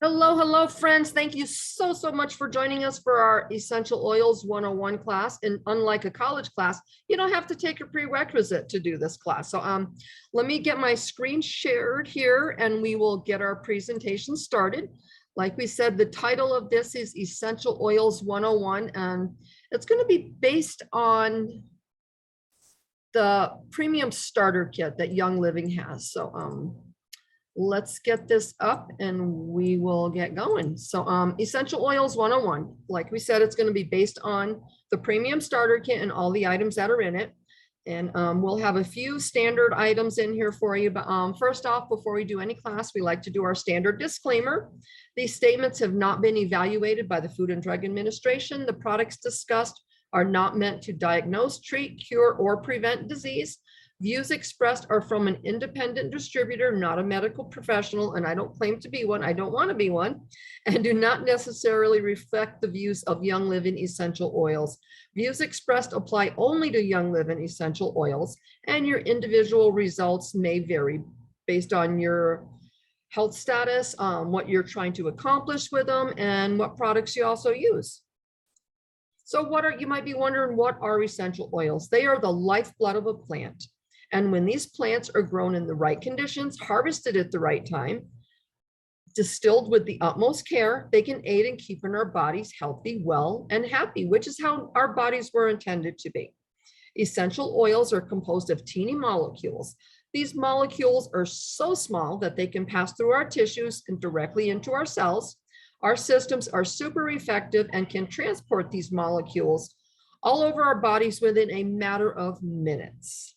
Hello, hello, friends. Thank you so much for joining us for our Essential Oils 101 class. And unlike a college class, you don't have to take a prerequisite to do this class. So let me get my screen shared here and we will get our presentation started. Like we said, the title of this is Essential Oils 101, and it's going to be based on the premium starter kit that Young Living has. So let's get this up and we will get going. So Essential Oils 101, like we said, it's going to be based on the premium starter kit and all the items that are in it. And we'll have a few standard items in here for you. But first off, before we do any class, we like to do our standard disclaimer. These statements have not been evaluated by the Food and Drug Administration. The products discussed are not meant to diagnose, treat, cure, or prevent disease. Views expressed are from an independent distributor, not a medical professional, and I don't claim to be one. I don't want to be one, and do not necessarily reflect the views of Young Living Essential Oils. Views expressed apply only to Young Living Essential Oils, and your individual results may vary based on your health status, what you're trying to accomplish with them, and what products you also use. So you might be wondering, what are essential oils? They are the lifeblood of a plant. And when these plants are grown in the right conditions, harvested at the right time, distilled with the utmost care, they can aid in keeping our bodies healthy, well, and happy, which is how our bodies were intended to be. Essential oils are composed of teeny molecules. These molecules are so small that they can pass through our tissues and directly into our cells. Our systems are super effective and can transport these molecules all over our bodies within a matter of minutes.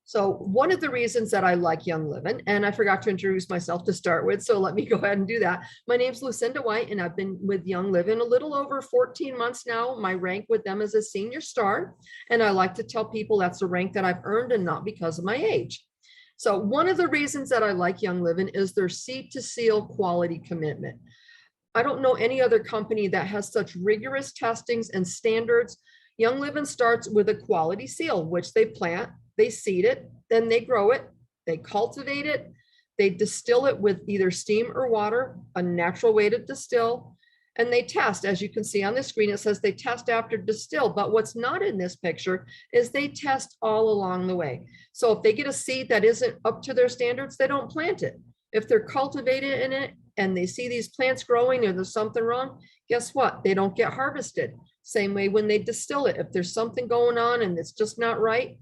So one of the reasons that I like Young Living, and I forgot to introduce myself to start with, so let me go ahead and do that. My name's Lucinda White, and I've been with Young Living a little over 14 months now. My rank with them is a senior star, and I like to tell people that's a rank that I've earned and not because of my age. So one of the reasons that I like Young Living is their seed to seal quality commitment. I don't know any other company that has such rigorous testings and standards. Young Living starts with a quality seal, which they plant, they seed it, then they grow it, they cultivate it, they distill it with either steam or water, a natural way to distill, and they test. As you can see on the screen, it says they test after distill, but what's not in this picture is they test all along the way. So if they get a seed that isn't up to their standards, they don't plant it. If they're cultivated in it and they see these plants growing or there's something wrong, guess what? They don't get harvested. Same way when they distill it. If there's something going on and it's just not right,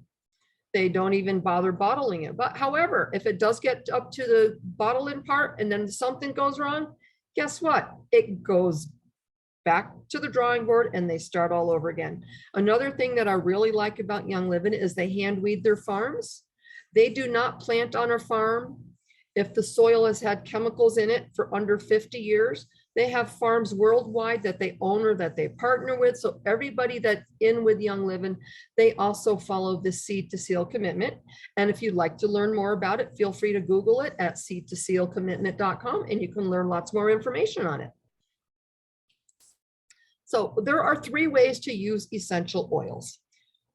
they don't even bother bottling it. But however, if it does get up to the bottling part and then something goes wrong, guess what? It goes back to the drawing board and they start all over again. Another thing that I really like about Young Living is they hand weed their farms. They do not plant on a farm if the soil has had chemicals in it for under 50 years. They have farms worldwide that they own or that they partner with. So everybody that's in with Young Living, they also follow the seed to seal commitment. And if you'd like to learn more about it, feel free to Google it at seedtosealcommitment.com and you can learn lots more information on it. So there are 3 ways to use essential oils.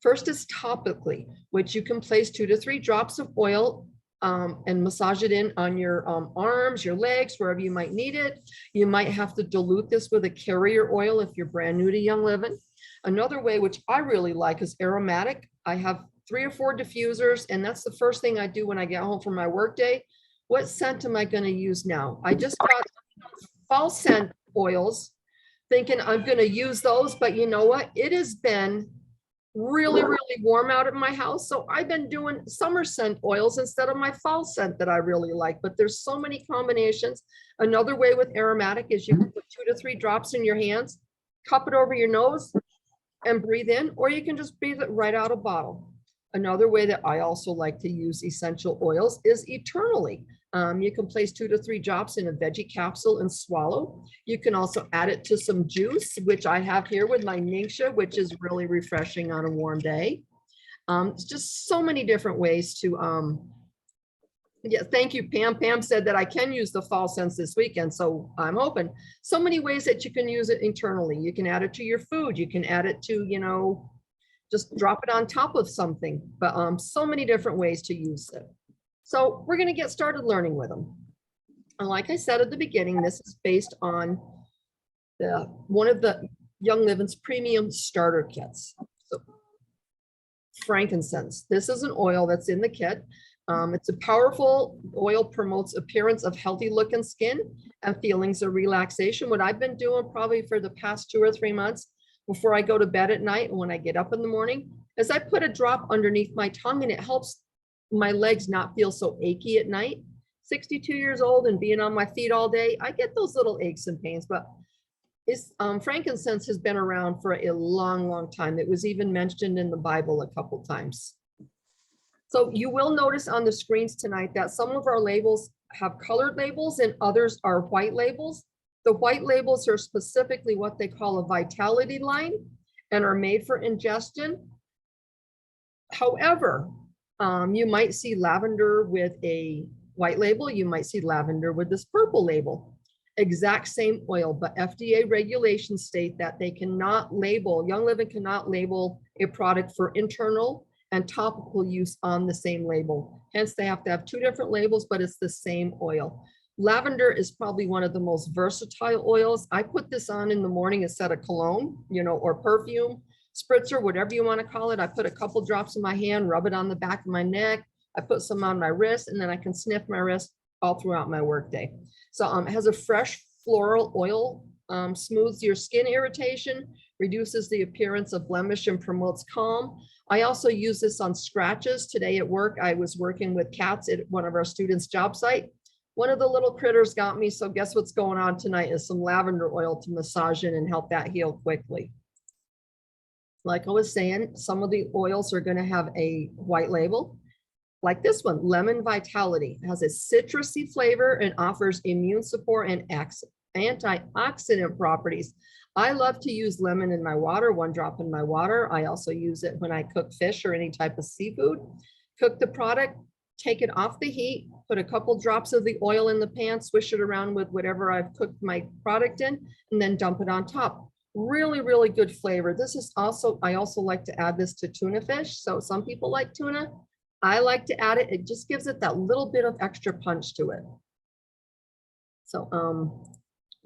First is topically, which you can place 2 to 3 drops of oil and massage it in on your arms, your legs, wherever you might need it. You might have to dilute this with a carrier oil if you're brand new to Young Living. Another way, which I really like, is aromatic. I have 3 or 4 diffusers, and that's the first thing I do when I get home from my work day. What scent am I going to use now? I just got fall scent oils, thinking I'm going to use those, but you know what? It has been really warm out at my house. So I've been doing summer scent oils instead of my fall scent that I really like, but there's so many combinations. Another way with aromatic is you can put 2 to 3 drops in your hands, cup it over your nose and breathe in, or you can just breathe it right out of bottle. Another way that I also like to use essential oils is eternally. You can place 2 to 3 drops in a veggie capsule and swallow. You can also add it to some juice, which I have here with my Ningxia, which is really refreshing on a warm day. It's just so many different ways to, yeah, thank you, Pam. Pam said that I can use the fall scents this weekend, so I'm hoping. So many ways that you can use it internally. You can add it to your food. You can add it to, you know, just drop it on top of something, but so many different ways to use it. So we're going to get started learning with them. And like I said at the beginning, this is based on one of the Young Living's premium starter kits. So frankincense. This is an oil that's in the kit. It's a powerful oil, promotes appearance of healthy looking skin and feelings of relaxation. What I've been doing probably for the past 2 or 3 months before I go to bed at night and when I get up in the morning is I put a drop underneath my tongue, and it helps my legs not feel so achy at night. 62 years old and being on my feet all day, I get those little aches and pains, but frankincense has been around for a long, long time. It was even mentioned in the Bible a couple times. So you will notice on the screens tonight that some of our labels have colored labels and others are white labels. The white labels are specifically what they call a vitality line and are made for ingestion. However, you might see lavender with a white label. You might see lavender with this purple label. Exact same oil, but FDA regulations state that they cannot label, Young Living cannot label a product for internal and topical use on the same label. Hence, they have to have 2 different labels, but it's the same oil. Lavender is probably one of the most versatile oils. I put this on in the morning instead of cologne, or perfume, spritzer, whatever you want to call it. I put a couple drops in my hand, rub it on the back of my neck. I put some on my wrist, and then I can sniff my wrist all throughout my workday. So it has a fresh floral oil, smooths your skin irritation, reduces the appearance of blemish, and promotes calm. I also use this on scratches. Today at work, I was working with cats at one of our students' job site. One of the little critters got me, so guess what's going on tonight is some lavender oil to massage in and help that heal quickly. Like I was saying, some of the oils are going to have a white label. Like this one, Lemon Vitality. It has a citrusy flavor and offers immune support and antioxidant properties. I love to use lemon in my water, 1 drop in my water. I also use it when I cook fish or any type of seafood. Cook the product, take it off the heat, put a couple drops of the oil in the pan, swish it around with whatever I've cooked my product in, and then dump it on top. Really, really good flavor. This is also, I also like to add this to tuna fish. So some people like tuna. I like to add it. It just gives it that little bit of extra punch to it. So,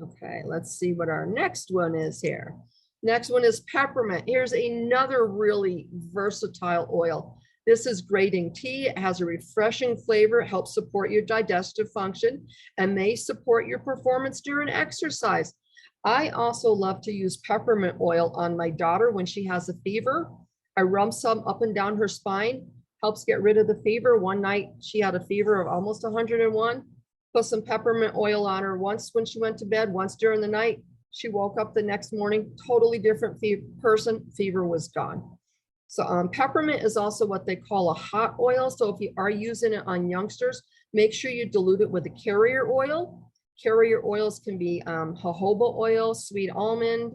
okay, let's see what our next one is here. Next one is peppermint. Here's another really versatile oil. This is grating tea. It has a refreshing flavor, helps support your digestive function, and may support your performance during exercise. I also love to use peppermint oil on my daughter when she has a fever. I rub some up and down her spine, helps get rid of the fever. One night she had a fever of almost 101. Put some peppermint oil on her once when she went to bed, once during the night. She woke up the next morning, totally different person, fever was gone. So peppermint is also what they call a hot oil. So if you are using it on youngsters, make sure you dilute it with a carrier oil. Carrier oils can be jojoba oil, sweet almond.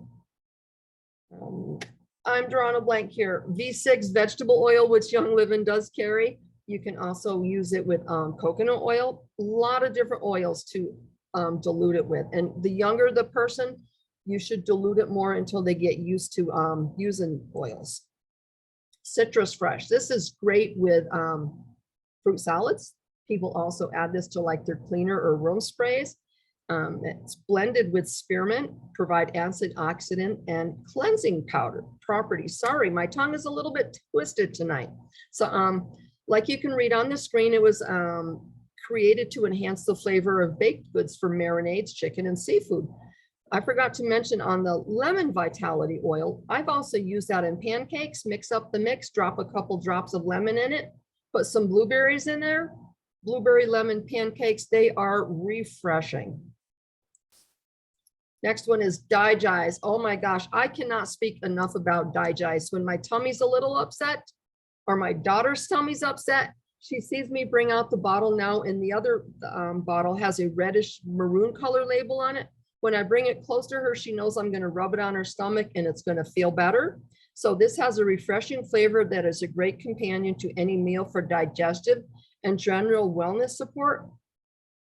I'm drawing a blank here. V6 vegetable oil, which Young Living does carry. You can also use it with coconut oil. A lot of different oils to dilute it with. And the younger the person, you should dilute it more until they get used to using oils. Citrus Fresh. This is great with fruit salads. People also add this to like their cleaner or room sprays. It's blended with spearmint, provide antioxidant and cleansing powder properties. Sorry, my tongue is a little bit twisted tonight. So like you can read on the screen, it was created to enhance the flavor of baked goods for marinades, chicken, and seafood. I forgot to mention on the Lemon Vitality oil, I've also used that in pancakes. Mix up the mix, drop a couple drops of lemon in it, put some blueberries in there. Blueberry lemon pancakes, they are refreshing. Next one is Digest. Oh my gosh, I cannot speak enough about Digest. When my tummy's a little upset or my daughter's tummy's upset, she sees me bring out the bottle now, and the other bottle has a reddish maroon color label on it. When I bring it close to her, she knows I'm going to rub it on her stomach and it's going to feel better. So this has a refreshing flavor that is a great companion to any meal for digestive and general wellness support.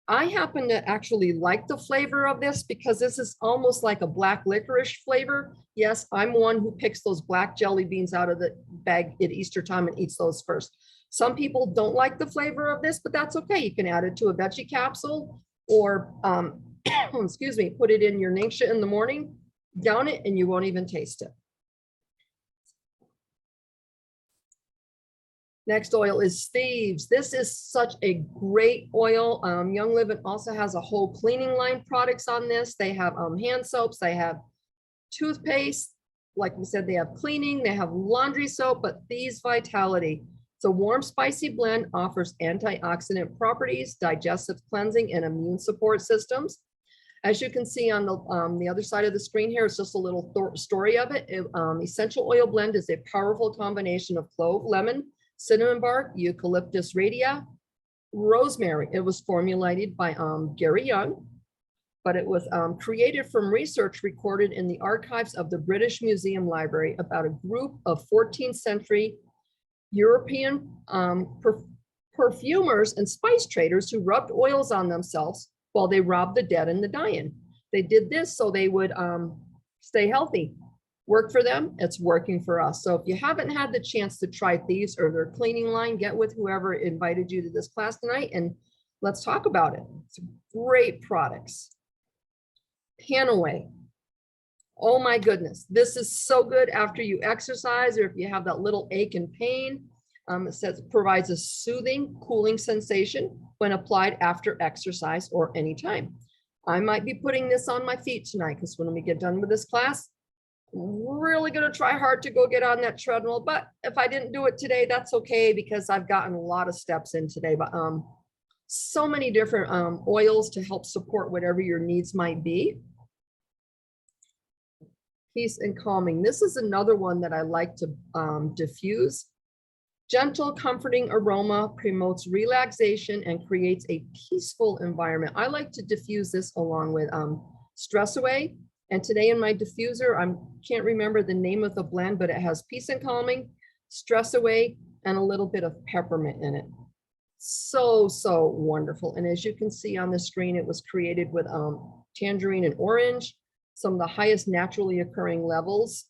I happen to actually like the flavor of this because this is almost like a black licorice flavor. Yes, I'm one who picks those black jelly beans out of the bag at Easter time and eats those first. Some people don't like the flavor of this, but that's okay. You can add it to a veggie capsule. or excuse me, put it in your Ningxia in the morning, down it, and you won't even taste it. Next oil is Thieves. This is such a great oil. Young Living also has a whole cleaning line products on this. They have hand soaps, they have toothpaste. Like we said, they have cleaning, they have laundry soap, but Thieves Vitality. It's a warm, spicy blend, offers antioxidant properties, digestive cleansing, and immune support systems. As you can see on the other side of the screen here, it's just a little story of it. Essential oil blend is a powerful combination of clove, lemon, cinnamon bark, eucalyptus radia, rosemary. It was formulated by Gary Young, but it was created from research recorded in the archives of the British Museum Library about a group of 14th century European perfumers and spice traders who rubbed oils on themselves while they robbed the dead and the dying. They did this so they would stay healthy. Work for them, it's working for us. So if you haven't had the chance to try Thieves or their cleaning line, get with whoever invited you to this class tonight and let's talk about it. It's great products. Panaway. Oh my goodness, this is so good after you exercise or if you have that little ache and pain. It says it provides a soothing, cooling sensation when applied after exercise or anytime. I might be putting this on my feet tonight because when we get done with this class, I'm really going to try hard to go get on that treadmill. But if I didn't do it today, that's okay because I've gotten a lot of steps in today. But so many different oils to help support whatever your needs might be. Peace and calming. This is another one that I like to diffuse. Gentle, comforting aroma promotes relaxation and creates a peaceful environment. I like to diffuse this along with Stress Away. And today in my diffuser, I can't remember the name of the blend, but it has Peace and Calming, Stress Away, and a little bit of peppermint in it. So, so wonderful. And as you can see on the screen, it was created with tangerine and orange, some of the highest naturally occurring levels.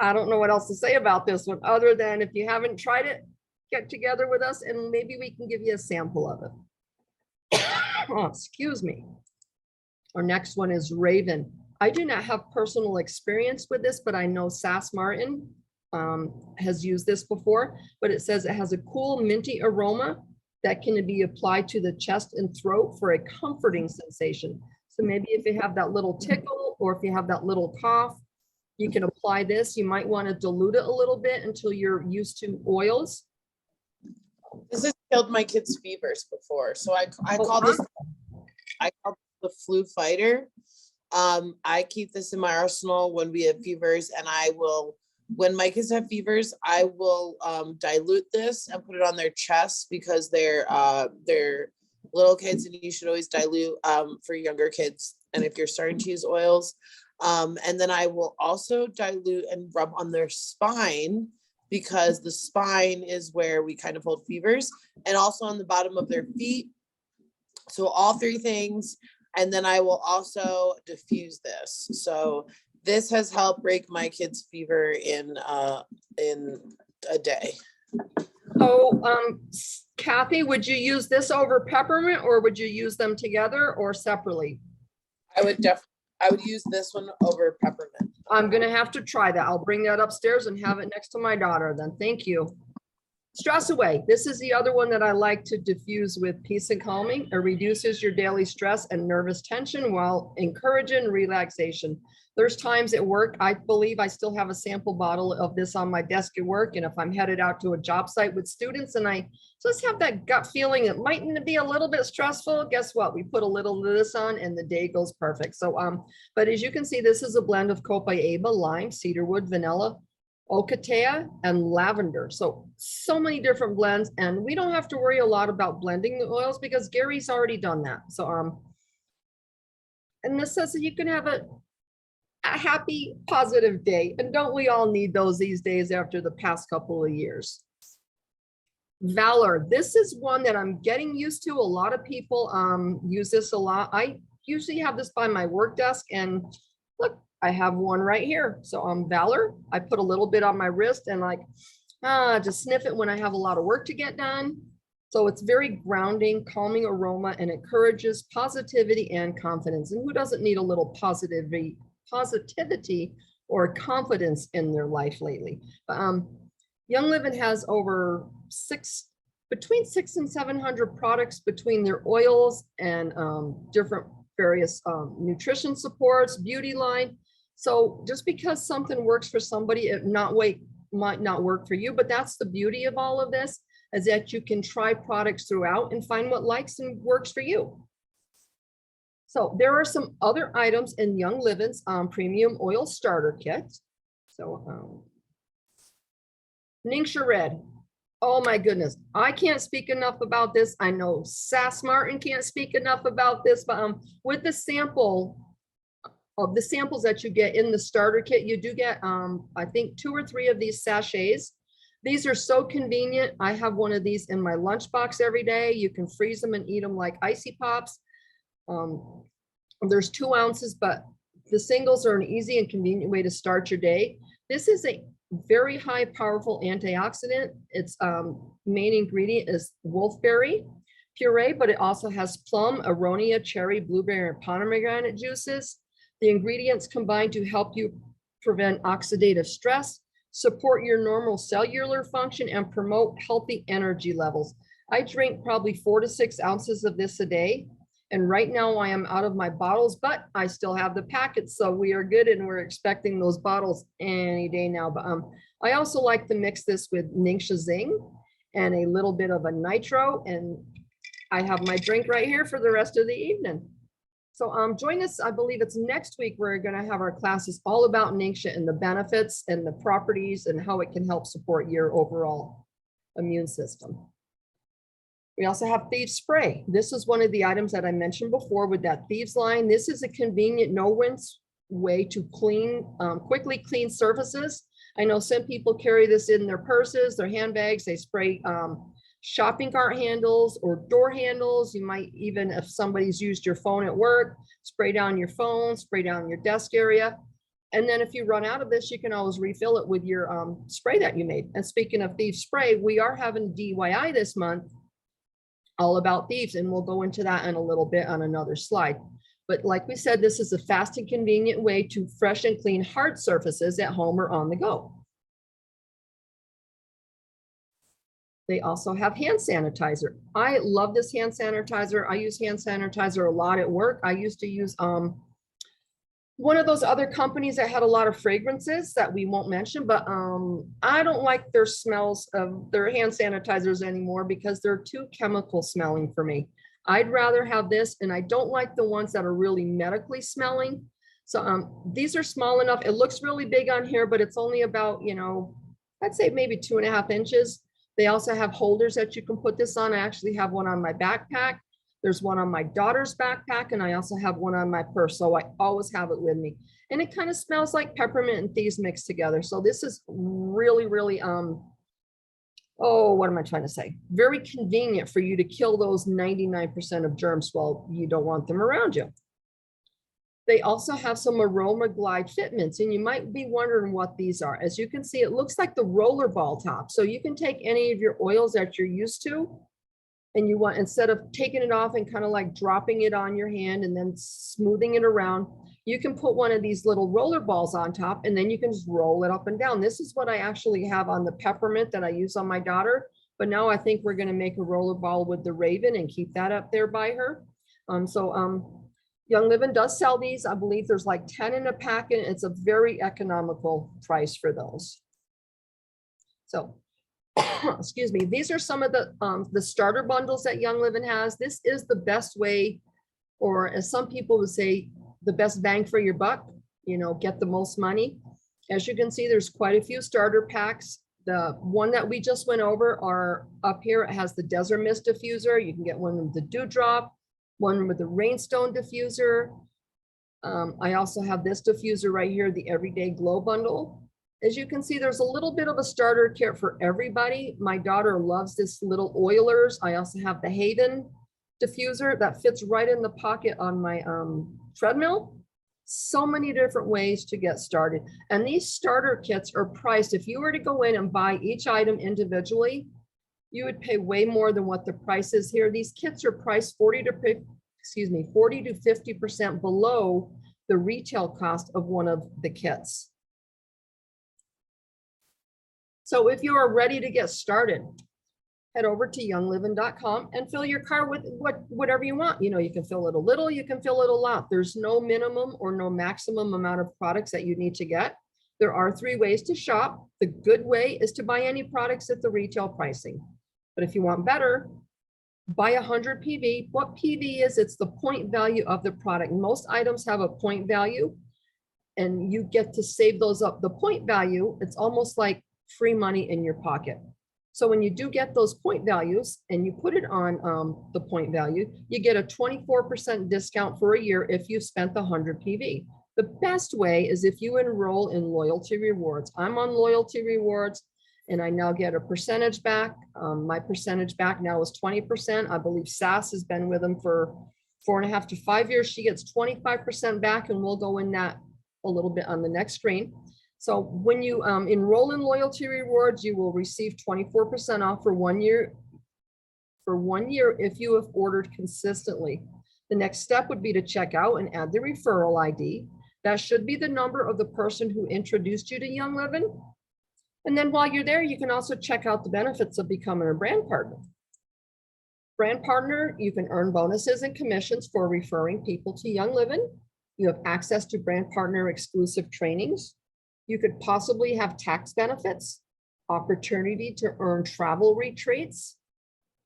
I don't know what else to say about this one other than if you haven't tried it, get together with us and maybe we can give you a sample of it. Oh, excuse me. Our next one is Raven. I do not have personal experience with this, but I know Sass Martin has used this before, but it says it has a cool minty aroma that can be applied to the chest and throat for a comforting sensation. So maybe if you have that little tickle or if you have that little cough, you can apply this. You might want to dilute it a little bit until you're used to oils. This has killed my kids' fevers before. So I call this, I call the flu fighter. I keep this in my arsenal when we have fevers, and I will, when my kids have fevers, I will dilute this and put it on their chest because they're little kids and you should always dilute for younger kids. And if you're starting to use oils, and then I will also dilute and rub on their spine because the spine is where we kind of hold fevers, and also on the bottom of their feet. So all three things. And then I will also diffuse this. So this has helped break my kids' fever in a day. So Kathy, would you use this over peppermint or would you use them together or separately? I would use this one over peppermint. I'm gonna have to try that. I'll bring that upstairs and have it next to my daughter then. Thank you. Stress Away. This is the other one that I like to diffuse with Peace and Calming. It reduces your daily stress and nervous tension while encouraging relaxation. There's times at work, I believe I still have a sample bottle of this on my desk at work. And if I'm headed out to a job site with students and I just have that gut feeling it might be a little bit stressful, guess what? We put a little of this on and the day goes perfect. So, but as you can see, this is a blend of copaiba, lime, cedarwood, vanilla, ocotea, and lavender. So many different blends, and we don't have to worry a lot about blending the oils because Gary's already done that. So, and this says that you can have a happy, positive day. And don't we all need those these days after the past couple of years? Valor. This is one that I'm getting used to. A lot of people use this a lot. I usually have this by my work desk, and look, I have one right here. So Valor, I put a little bit on my wrist and like just sniff it when I have a lot of work to get done. So it's very grounding, calming aroma, and encourages positivity and confidence. And who doesn't need a little positivity or confidence in their life lately? Young Living has over between 600 and 700 products between their oils and different various nutrition supports, beauty line. So just because something works for somebody, it might not work for you, but that's the beauty of all of this, is that you can try products throughout and find what likes and works for you. So there are some other items in Young Living's premium oil starter kit. So Ningxia Red. Oh my goodness, I can't speak enough about this. I know Sass Martin can't speak enough about this, but with the sample of the samples that you get in the starter kit, you do get, I think 2 or 3 of these sachets. These are so convenient. I have one of these in my lunchbox every day. You can freeze them and eat them like icy pops. There's 2 ounces, but the singles are an easy and convenient way to start your day. This is a very high powerful antioxidant. Its main ingredient is wolfberry puree, but it also has plum, aronia, cherry, blueberry, and pomegranate juices. The ingredients combine to help you prevent oxidative stress, support your normal cellular function, and promote healthy energy levels. I drink probably 4 to 6 ounces of this a day. And right now I am out of my bottles, but I still have the packets. So we are good, and we're expecting those bottles any day now. But I also like to mix this with Ningxia Zing and a little bit of a nitro. And I have my drink right here for the rest of the evening. So join us, I believe it's next week, we're gonna have our classes all about Ningxia and the benefits and the properties and how it can help support your overall immune system. We also have Thieves Spray. This is one of the items that I mentioned before with that Thieves line. This is a convenient no-rinse way to quickly clean surfaces. I know some people carry this in their purses, their handbags. They spray shopping cart handles or door handles. You might even, if somebody's used your phone at work, spray down your phone, spray down your desk area. And then if you run out of this, you can always refill it with your spray that you made. And speaking of Thieves Spray, we are having DIY this month, all about thieves, and we'll go into that in a little bit on another slide. But like we said, this is a fast and convenient way to fresh and clean hard surfaces at home or on the go. They also have hand sanitizer. I love this hand sanitizer. I use hand sanitizer a lot at work. I used to use one of those other companies that had a lot of fragrances that we won't mention, but I don't like their smells of their hand sanitizers anymore because they're too chemical smelling for me. I'd rather have this, and I don't like the ones that are really medically smelling. So these are small enough. It looks really big on here, but it's only about, you know, I'd say maybe 2.5 inches. They also have holders that you can put this on. I actually have one on my backpack. There's one on my daughter's backpack, and I also have one on my purse. So I always have it with me. And it kind of smells like peppermint and thieves mixed together. So this is really, really, oh, what am I trying to say? Very convenient for you to kill those 99% of germs while you don't want them around you. They also have some Aroma Glide fitments, and you might be wondering what these are. As you can see, it looks like the rollerball top. So you can take any of your oils that you're used to, and you want, instead of taking it off and kind of like dropping it on your hand and then smoothing it around, you can put one of these little roller balls on top, and then you can just roll it up and down. This is what I actually have on the peppermint that I use on my daughter. But now I think we're going to make a roller ball with the Raven and keep that up there by her. Young Living does sell these. I believe there's like 10 in a packet. It's a very economical price for those. So excuse me, these are some of the starter bundles that Young Living has. This is the best way, or as some people would say, the best bang for your buck, you know, get the most money. As you can see, there's quite a few starter packs. The one that we just went over are up here. It has the Desert Mist diffuser. You can get one with the Dewdrop, one with the Rainstone diffuser. I also have this diffuser right here, the Everyday Glow bundle. As you can see, there's a little bit of a starter kit for everybody. My daughter loves this little oilers. I also have the Haven diffuser that fits right in the pocket on my treadmill. So many different ways to get started. And these starter kits are priced, if you were to go in and buy each item individually, you would pay way more than what the price is here. These kits are priced 40 to 50% below the retail cost of one of the kits. So if you are ready to get started, head over to youngliving.com and fill your cart with whatever you want. You know, you can fill it a little, you can fill it a lot. There's no minimum or no maximum amount of products that you need to get. There are 3 ways to shop. The good way is to buy any products at the retail pricing. But if you want better, buy 100 PV. What PV is? It's the point value of the product. Most items have a point value and you get to save those up. The point value, it's almost like free money in your pocket. So when you do get those point values and you put it on the point value, you get a 24% discount for a year if you spent the 100 PV. The best way is if you enroll in Loyalty Rewards. I'm on Loyalty Rewards and I now get a percentage back. My percentage back now is 20%. I believe Sass has been with them for 4.5 to 5 years. She gets 25% back, and we'll go in that a little bit on the next screen. So when you enroll in Loyalty Rewards, you will receive 24% off for 1 year. For 1 year if you have ordered consistently. The next step would be to check out and add the referral ID. That should be the number of the person who introduced you to Young Living. And then while you're there, you can also check out the benefits of becoming a brand partner. Brand partner, you can earn bonuses and commissions for referring people to Young Living. You have access to brand partner exclusive trainings. You could possibly have tax benefits, opportunity to earn travel retreats.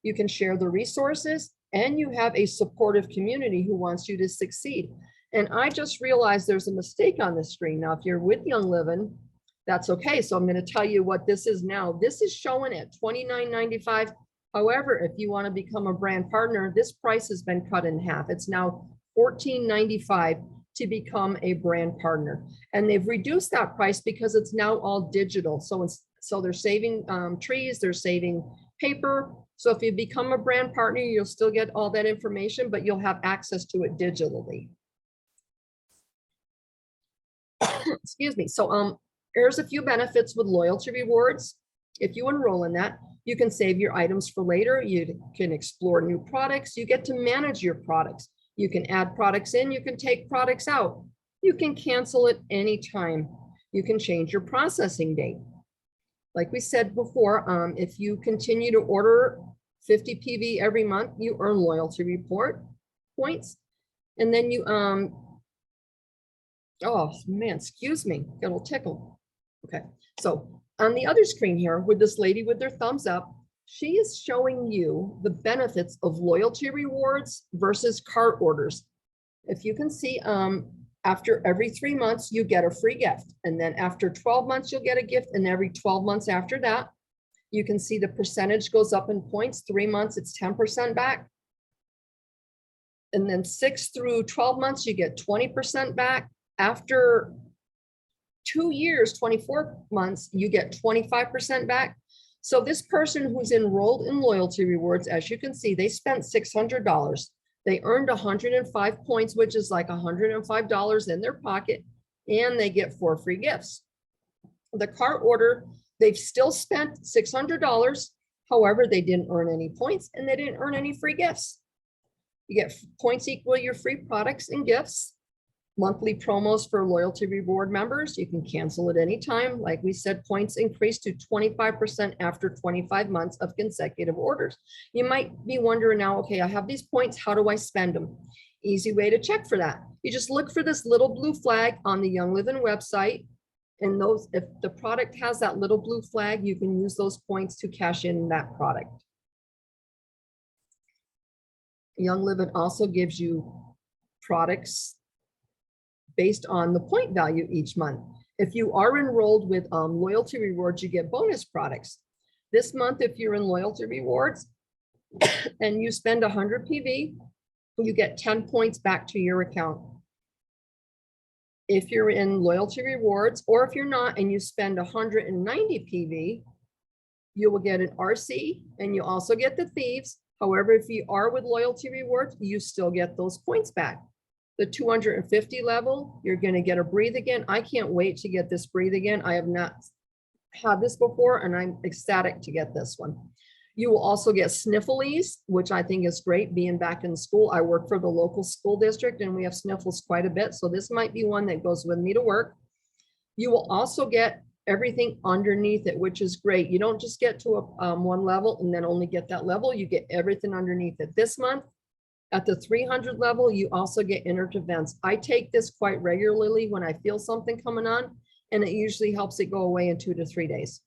You can share the resources, and you have a supportive community who wants you to succeed. And I just realized there's a mistake on the screen. Now, if you're with Young Living, that's okay. So I'm going to tell you what this is now. This is showing at $29.95. However, if you want to become a brand partner, this price has been cut in half. It's now $14.95 to become a brand partner. And they've reduced that price because it's now all digital. So they're saving trees, they're saving paper. So if you become a brand partner, you'll still get all that information, but you'll have access to it digitally. Excuse me. So here's a few benefits with Loyalty Rewards. If you enroll in that, you can save your items for later. You can explore new products. You get to manage your products. You can add products in, you can take products out. You can cancel it anytime. You can change your processing date. Like we said before, if you continue to order 50 PV every month, you earn Loyalty Report points. And then you, oh man, excuse me, got a little tickle. Okay, so on the other screen here with this lady with their thumbs up, she is showing you the benefits of Loyalty Rewards versus cart orders. If you can see, after every 3 months, you get a free gift. And then after 12 months, you'll get a gift. And every 12 months after that, you can see the percentage goes up in points. 3 months, it's 10% back. And then 6 through 12 months, you get 20% back. After 2 years, 24 months, you get 25% back. So this person who's enrolled in Loyalty Rewards, as you can see, they spent $600. They earned 105 points, which is like $105 in their pocket, and they get 4 free gifts. The cart order, they've still spent $600. However, they didn't earn any points and they didn't earn any free gifts. You get points equal your free products and gifts. Monthly promos for Loyalty Reward members. You can cancel at any time. Like we said, points increase to 25% after 25 months of consecutive orders. You might be wondering now, okay, I have these points. How do I spend them? Easy way to check for that. You just look for this little blue flag on the Young Living website. And those, if the product has that little blue flag, you can use those points to cash in that product. Young Living also gives you products based on the point value each month. If you are enrolled with Loyalty Rewards, you get bonus products. This month, if you're in Loyalty Rewards and you spend 100 PV, you get 10 points back to your account. If you're in Loyalty Rewards, or if you're not and you spend 190 PV, you will get an RC and you also get the Thieves. However, if you are with Loyalty Rewards, you still get those points back. The 250 level, you're going to get a Breathe Again. I can't wait to get this Breathe Again. I have not had this before and I'm ecstatic to get this one. You will also get sniffles, which I think is great being back in school. I work for the local school district and we have sniffles quite a bit. So this might be one that goes with me to work. You will also get everything underneath it, which is great. You don't just get to a one level and then only get that level. You get everything underneath it. This month, at the 300 level, you also get intervents. I take this quite regularly when I feel something coming on, and it usually helps it go away in 2 to 3 days.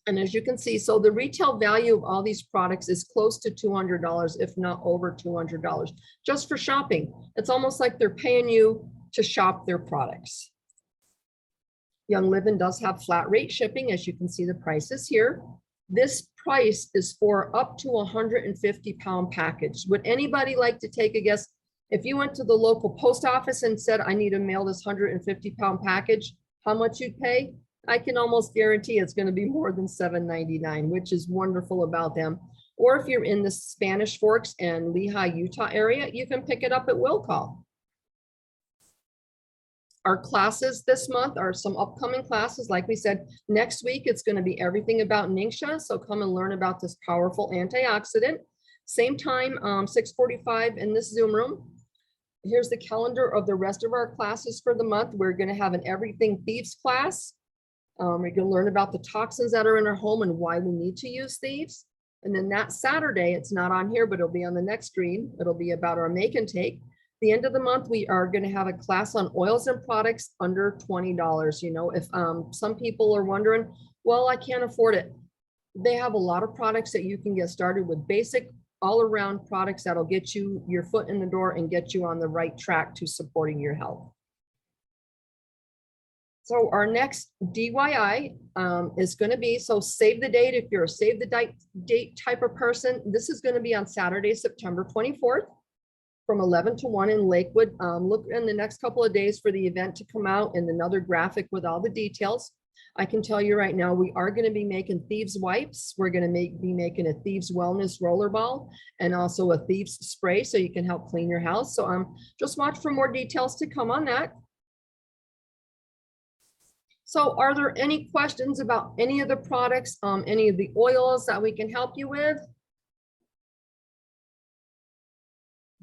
And as you can see, so the retail value of all these products is close to $200, if not over $200, just for shopping. It's almost like they're paying you to shop their products. Young Living does have flat rate shipping, as you can see the prices here. This price is for up to 150-pound package. Would anybody like to take a guess? If you went to the local post office and said, I need to mail this 150-pound package, how much you'd pay? I can almost guarantee it's going to be more than $7.99, which is wonderful about them. Or if you're in the Spanish Forks and Lehi, Utah area, you can pick it up at will call. Our classes this month are some upcoming classes. Like we said, next week, it's going to be everything about Ningxia. So come and learn about this powerful antioxidant. Same time, 6:45 in this Zoom room. Here's the calendar of the rest of our classes for the month. We're going to have an Everything Thieves class. We're going to learn about the toxins that are in our home and why we need to use thieves. And then that Saturday, it's not on here, but it'll be on the next screen. It'll be about our make and take. The end of the month, we are going to have a class on oils and products under $20. You know, if some people are wondering, well, I can't afford it. They have a lot of products that you can get started with, basic all around products that'll get you your foot in the door and get you on the right track to supporting your health. So our next DYI is going to be, so save the date. If you're a save the date type of person, this is going to be on Saturday, September 24th. From 11 to 1 in Lakewood. Look in the next couple of days for the event to come out and another graphic with all the details. I can tell you right now, we are going to be making Thieves wipes. We're going to be making a Thieves wellness roller ball and also a Thieves spray so you can help clean your house. So just watch for more details to come on that. So are there any questions about any of the products, any of the oils that we can help you with?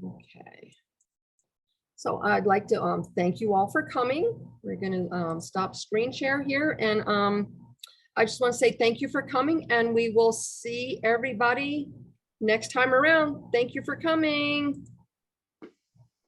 Okay. So I'd like to thank you all for coming. We're going to stop screen share here. And I just want to say thank you for coming, and we will see everybody next time around. Thank you for coming.